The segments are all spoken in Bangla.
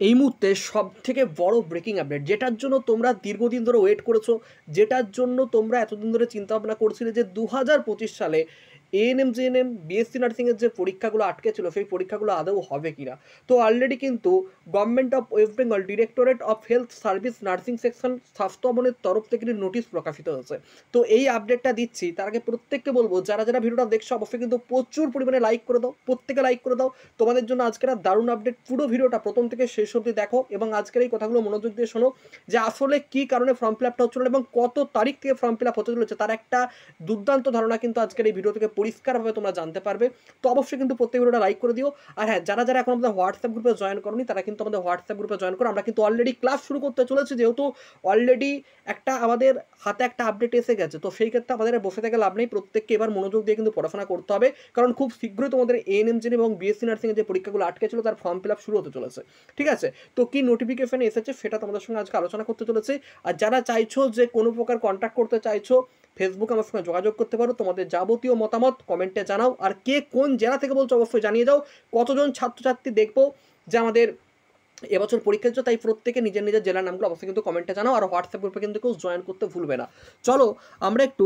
এই মুহূর্তে সবথেকে বড় ব্রেকিং আপডেট, যেটার জন্য তোমরা দীর্ঘদিন ধরে ওয়েট করেছো, যেটার জন্য তোমরা এতদিন ধরে চিন্তাভাবনা করছিলে যে 2025 সালে এএনএম জেএনএম বিএসসি নার্সিংয়ের যে পরীক্ষাগুলো আটকে ছিল সেই পরীক্ষাগুলো আদৌ হবে কিনা। তো অলরেডি কিন্তু government of West Bengal directorate of health service nursing section স্বাস্থ্য ভবনের তরফ থেকে নোটিশ প্রকাশিত হয়েছে। তো এই আপডেটটা দিচ্ছি, তার আগে প্রত্যেককে বলবো যারা যারা ভিডিওটা দেখছো অবশ্যই কিন্তু প্রচুর পরিমাণে লাইক করে দাও, প্রত্যেকে লাইক করে দাও। তোমাদের জন্য আজকের দারুণ আপডেট, পুরো ভিডিওটা প্রথম থেকে শেষ অবধি দেখো এবং আজকের এই কথাগুলো মনোযোগ দিয়ে শোনো যে আসলে কি কারণে ফর্ম ফিল আপটা হচ্ছিল এবং কত তারিখ থেকে ফর্ম ফিল আপ হতে চলেছে তার একটা দুর্দান্ত ধারণা কিন্তু আজকের এই ভিডিও থেকে পরিষ্কারভাবে তোমরা জানতে পারবে। তো অবশ্যই কিন্তু প্রত্যেক ভিডিওটা লাইক করে দিও। আর হ্যাঁ, যারা যারা এখন আমাদের হোয়াটসঅ্যাপ গ্রুপে জয়েন করোনি তারা কিন্তু আমাদের হোয়াটসঅ্যাপ গ্রুপে জয়েন করো। আমরা কিন্তু অলরেডি ক্লাস শুরু করতে চলেছি, যেহেতু অলরেডি একটা আমাদের হাতে একটা আপডেট এসে গেছে। তো সেই ক্ষেত্রে আমাদের বসে থেকে লাভ নেই, প্রত্যেককে এবার মনোযোগ দিয়ে কিন্তু পড়াশোনা করতে হবে, কারণ খুব শীঘ্রই তোমাদের এএনএম জেএনএম এবং বিএসসি নার্সিংয়ের যে পরীক্ষাগুলো আটকে ছিল তার ফর্ম ফিল আপ শুরু হতে চলেছে। ঠিক আছে, তো কি নোটিফিকেশন এসেছে সেটা তোমাদের সঙ্গে আজকে আলোচনা করতে চলেছে। আর যারা চাইছো যে কোনো প্রকার কন্ট্যাক্ট করতে চাইছো, ফেসবুক আমার সঙ্গে যোগাযোগ করতে পারো, তোমাদের যাবতীয় মতামত কমেন্টে জানাও। আর কে কোন জেলা থেকে বলছো অবশ্যই জানিয়ে দাও। কতজন ছাত্রছাত্রী দেখবো যে আমাদের এবছর পরীক্ষা হচ্ছে, তাই প্রত্যেকে নিজের নিজের জেলার নামগুলো অবশ্যই কিন্তু কমেন্টে জানাও। আর হোয়াটসঅ্যাপ গ্রুপে কিন্তু কেউ জয়েন করতে ভুলবে না। চলো আমরা একটু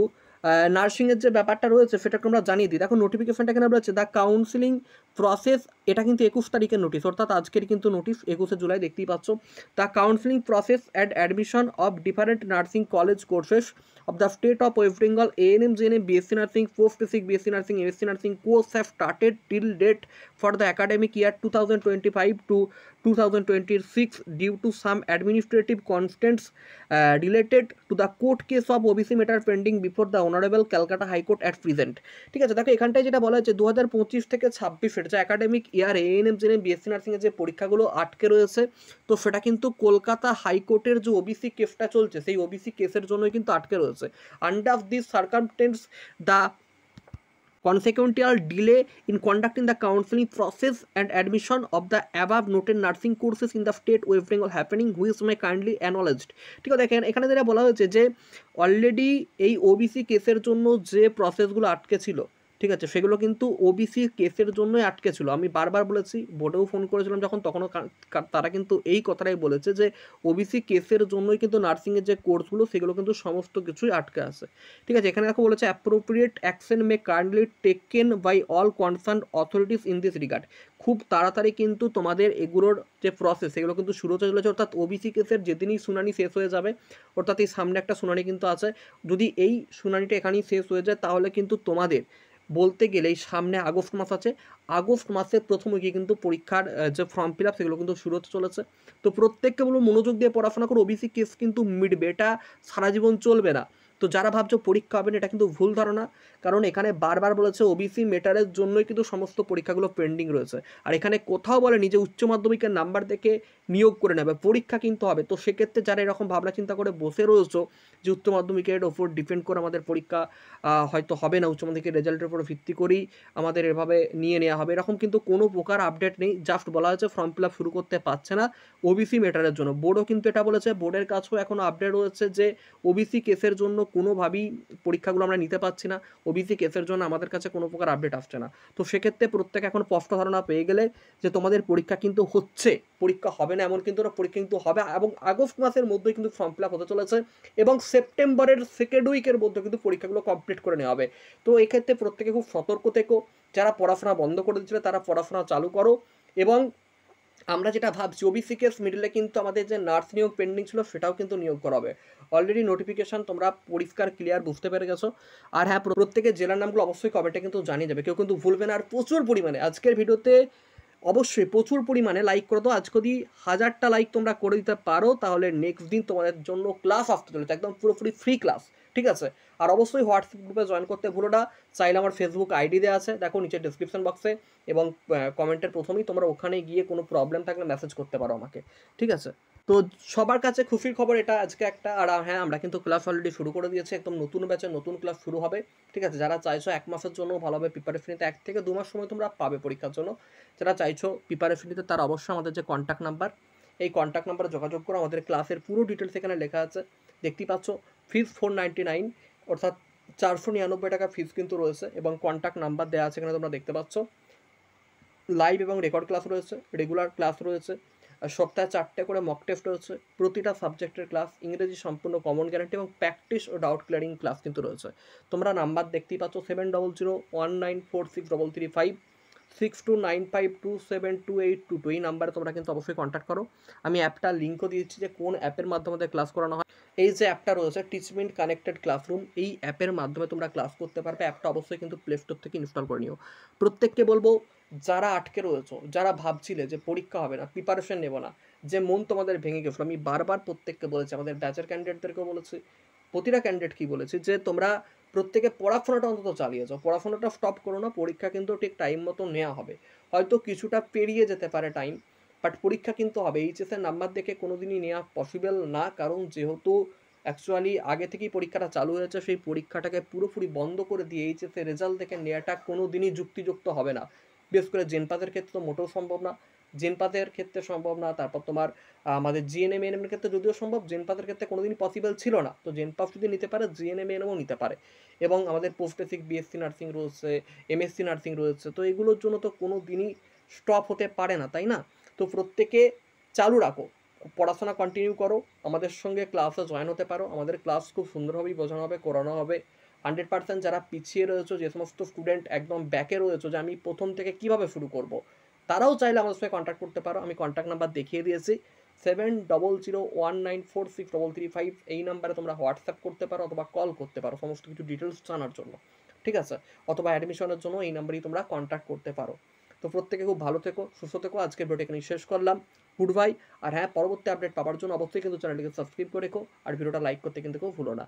নার্সিংয়ের যে ব্যাপারটা রয়েছে সেটাকে আমরা জানিয়ে দিই। দেখো নোটিফিকেশনটা এখানে রয়েছে, দ্য কাউন্সিলিং প্রসেস, এটা কিন্তু 21 তারিখের নোটিশ, অর্থাৎ আজকের কিন্তু নোটিশ 21শে জুলাই, দেখতেই পাচ্ছ। The counselling process and admission of different nursing college courses of the state of West Bengal, ANM, JNM, BSc Nursing, Post Basic BSc Nursing, MSc Nursing course have started till date for the academic year 2025 to 2026 due to some administrative constraints related to the court case of OBC matter pending before the Honorable Calcutta High Court at present। ঠিক আছে, দেখো এখানটায় যেটা বলা হচ্ছে 2025 থেকে 26 যে academic year ANM GNM BSc নার্সিংয়ের যে পরীক্ষাগুলো আটকে রয়েছে, তো সেটা কিন্তু কলকাতা হাইকোর্টের যে ওবিসি কেসটা চলছে সেই ওবিসি কেসের জন্যই কিন্তু আটকে রয়েছে। Under this circumstance the consequential delay in conducting the counseling process and admission of the above noted nursing courses in the state West Bengal happening which may kindly acknowledged। ঠিক আছে, দেখেন এখানে যেটা বলা হয়েছে যে অলরেডি এই ওবিসি কেসের জন্য যে প্রসেসগুলো আটকে ছিল, ঠিক আছে, সেগুলো কিন্তু ওবিসি কেসের জন্যই আটকে ছিল। আমি বারবার বলেছি, বোর্ডেও ফোন করেছিলাম যখন, তখনও তারা কিন্তু এই কথাটাই বলেছে যে ওবিসি কেসের জন্যই কিন্তু নার্সিংয়ের যে কোর্সগুলো সেগুলো কিন্তু সমস্ত কিছুই আটকে আছে। ঠিক আছে, এখানে দেখো বলেছে appropriate action may kindly taken by all concern authorities in this regard. খুব তাড়াতাড়ি কিন্তু তোমাদের এগুলোর যে প্রসেস সেগুলো কিন্তু শুরু হতে চলেছে, অর্থাৎ ওবিসি কেসের যেদিনই শুনানি শেষ হয়ে যাবে, অর্থাৎ এই সামনে একটা শুনানি কিন্তু আছে, যদি এই শুনানিটা এখানেই শেষ হয়ে যায় তাহলে কিন্তু তোমাদের বলতে গেলে এই সামনে আগস্ট মাস আছে, আগস্ট মাসের প্রথম উইকে কিন্তু পরীক্ষার যে ফর্ম ফিল আপ সেগুলো কিন্তু শুরু হতে চলেছে। তো প্রত্যেককে বলবো মনোযোগ দিয়ে পড়াশোনা করো, ওবিসি কেস কিন্তু মিটবে, এটা সারা জীবন চলবে না। তো যারা ভাবছো পরীক্ষা হবে না, এটা কিন্তু ভুল ধারণা, কারণ এখানে বারবার বলেছে ওবিসি মেটারের জন্যই কিন্তু সমস্ত পরীক্ষাগুলো পেন্ডিং রয়েছে। আর এখানে কোথাও বলেনি যে উচ্চ মাধ্যমিকের নাম্বার দেখে নিয়োগ করে নেবে, পরীক্ষা কিন্তু হবে। তো সেক্ষেত্রে যারা এরকম ভাবনা চিন্তা করে বসে রয়েছো যে উচ্চ মাধ্যমিকের ওপর ডিপেন্ড করে আমাদের পরীক্ষা হয়তো হবে না, উচ্চ মাধ্যমিকের রেজাল্টের উপর ভিত্তি করেই আমাদের এভাবে নিয়ে নেওয়া হবে, এরকম কিন্তু কোনো প্রকার আপডেট নেই। জাস্ট বলা হয়েছে ফর্ম ফিল আপ শুরু করতে পারছে না ওবিসি মেটারের জন্য। বোর্ডও কিন্তু এটা বলেছে, বোর্ডের কাছেও এখনও আপডেট রয়েছে যে ওবিসি কেসের জন্য কোনোভাবেই পরীক্ষাগুলো আমরা নিতে পারছি না, ওবিসি কেসের জন্য আমাদের কাছে কোনো প্রকার আপডেট আসছে না। তো সেক্ষেত্রে প্রত্যেকে এখন স্পষ্ট ধারণা পেয়ে গেলে যে তোমাদের পরীক্ষা কিন্তু হচ্ছে, পরীক্ষা হবে না এমন কিন্তু না, পরীক্ষা কিন্তু হবে এবং আগস্ট মাসের মধ্যেই কিন্তু ফর্ম ফিল আপ হতে চলেছে এবং সেপ্টেম্বরের সেকেন্ড উইকের মধ্যে কিন্তু পরীক্ষাগুলো কমপ্লিট করে নেওয়া হবে। তো এক্ষেত্রে প্রত্যেকে খুব সতর্ক থেকো, যারা পড়াশোনা বন্ধ করে দিচ্ছিল তারা পড়াশোনা চালু করো। এবং আমরা যেটা ভাবছি ওবিসি কেস মিডলে কিন্তু আমাদের যে নার্স নিয়োগ পেন্ডিং ছিল সেটাও কিন্তু নিয়োগ করা হবে। অলরেডি নোটিফিকেশন তোমরা পরিষ্কার ক্লিয়ার বুঝতে পেরে গেছো। আর হ্যাঁ, প্রত্যেকের জেলার নামগুলো অবশ্যই কমেন্টে কিন্তু জানিয়ে যাবে, কেউ কিন্তু ভুলবে না। আর প্রচুর পরিমাণে আজকের ভিডিওতে অবশ্যই প্রচুর পরিমাণে লাইক করে দাও। আজ যদি 1000টা লাইক তোমরা করে দিতে পারো তাহলে নেক্সট দিন তোমাদের জন্য ক্লাস আসতে চলেছে, একদম পুরোপুরি ফ্রি ক্লাস। ঠিক আছে, আর অবশ্যই হোয়াটসঅ্যাপ গ্রুপে জয়েন করতে ভুলো না। চাইলে আমার ফেসবুক আইডি দেওয়া আছে, দেখো নিচে ডিসক্রিপশন বক্সে, এবং কমেন্টের প্রথমেই তোমরা ওখানে গিয়ে কোনো প্রবলেম থাকলে মেসেজ করতে পারো আমাকে। ঠিক আছে, তো সবার কাছে খুশির খবর এটা আজকে একটা। আর হ্যাঁ, আমরা কিন্তু ক্লাস অলরেডি শুরু করে দিয়েছি, একদম নতুন ব্যাচে নতুন ক্লাস শুরু হবে। ঠিক আছে, যারা চাইছো 1 মাসের জন্য ভালোভাবে প্রিপারেশন নিতে, 1 থেকে 2 মাস সময় তোমরা পাবে পরীক্ষার জন্য। যারা চাইছো প্রিপারেশন নিতে তারা অবশ্যই আমাদের যে কন্ট্যাক্ট নাম্বার, এই কন্ট্যাক্ট নাম্বারে যোগাযোগ করো। আমাদের ক্লাসের পুরো ডিটেলস এখানে লেখা আছে, দেখতেই পাচ্ছ। ফিস 499, অর্থাৎ 499 টাকা ফিস কিন্তু রয়েছে, এবং কন্ট্যাক্ট নাম্বার দেওয়া আছে এখানে তোমরা দেখতে পাচ্ছ। লাইভ এবং রেকর্ড ক্লাস রয়েছে, রেগুলার ক্লাস রয়েছে, আর সপ্তাহে 4টে করে মক টেস্ট রয়েছে, প্রতিটা সাবজেক্টের ক্লাস, ইংরেজি সম্পূর্ণ কমন গ্যারান্টি এবং প্র্যাকটিস ও ডাউট ক্লিয়ারিং ক্লাস কিন্তু রয়েছে। তোমরা নাম্বার দেখতেই পাচ্ছ 7001946333 6295272822 এই নাম্বারে তোমরা কিন্তু অবশ্যই কন্ট্যাক্ট করো। আমি অ্যাপটার লিঙ্কও দিয়েছি যে কোন অ্যাপের মাধ্যমে ক্লাস করানো হয়। এই যে অ্যাপটা রয়েছে টিচমেন্ট কানেক্টেড ক্লাসরুম, এই অ্যাপের মাধ্যমে তোমরা ক্লাস করতে পারবে। অ্যাপটা অবশ্যই কিন্তু প্লে স্টোর থেকে ইনস্টল করে নিও। প্রত্যেককে বলবো, যারা আটকে রয়েছো, যারা ভাবছিলে যে পরীক্ষা হবে না, প্রিপারেশন নেবো না, যে মন তোমাদের ভেঙে গেছিলো, আমি বারবার প্রত্যেককে বলেছি, আমাদের ব্যাচের ক্যান্ডিডেটদেরকেও বলেছি, প্রতিটা ক্যান্ডিডেট কি বলেছি, যে তোমরা প্রত্যেকে পড়াশোনাটা অন্তত চালিয়ে যাও, পড়াশোনাটা স্টপ করো না। পরীক্ষা কিন্তু ঠিক টাইম মতো নেওয়া হবে, হয়তো কিছুটা পেরিয়ে যেতে পারে টাইম, বাট পরীক্ষা কিন্তু হবে। এইচএসের নাম্বার দেখে কোনো দিনই নেওয়া পসিবল না, কারণ যেহেতু অ্যাকচুয়ালি আগে থেকেই পরীক্ষাটা চালু হয়েছে, সেই পরীক্ষাটাকে পুরোপুরি বন্ধ করে দিয়ে এইচএসের রেজাল্ট দেখে নেওয়াটা কোনো দিনই যুক্তিযুক্ত হবে না। বিশেষ করে জেনপাতের ক্ষেত্রে তো মোটেও সম্ভব না, জেনপাতের ক্ষেত্রে সম্ভব না। তারপর তোমার আমাদের জিএনএম এর ক্ষেত্রে যদিও সম্ভব, জেনপাতের ক্ষেত্রে কোনোদিনই পসিবল ছিল না। তো জেনপাত যদি নিতে পারে, জিএনএম এনএমও নিতে পারে। এবং আমাদের পোস্ট বেসিক বিএসসি নার্সিং রয়েছে, এমএসসি নার্সিং রয়েছে, তো এগুলোর জন্য তো কোনো দিনই স্টপ হতে পারে না, তাই না? তো প্রত্যেকে চালু রাখো, পড়াশোনা কন্টিনিউ করো, আমাদের সঙ্গে ক্লাসে জয়েন হতে পারো। আমাদের ক্লাস খুব সুন্দরভাবেই বোঝানো হবে, করানো হবে। 100% যারা পিছিয়ে রয়েছে, যে সমস্ত স্টুডেন্ট একদম ব্যাকে রয়েছে, যে আমি প্রথম থেকে কিভাবে শুরু করব, তারাও চাইলে আমার সঙ্গে কন্ট্যাক্ট করতে পারো। আমি কন্ট্যাক্ট নাম্বার দেখিয়ে দিয়েছি, 7001946333 এই নাম্বারে তোমরা হোয়াটসঅ্যাপ করতে পারো অথবা কল করতে পারো সমস্ত কিছু ডিটেলস জানার জন্য, ঠিক আছে? অথবা অ্যাডমিশনের জন্য এই নাম্বারেই তোমরা কন্ট্যাক্ট করতে পারো। তো প্রত্যেকে খুব ভালো থেকো, সুস্থ থেকো। আজকের ভিডিওটা এখানে শেষ করলাম। Good bye. আর হ্যাঁ, পরবর্তী আপডেট পাওয়ার জন্য অবশ্যই কিন্তু চ্যানেলটিকে সাবস্ক্রাইব করে রেখো, আর ভিডিওটা লাইক করতে কিন্তু কেউ ভুলো না।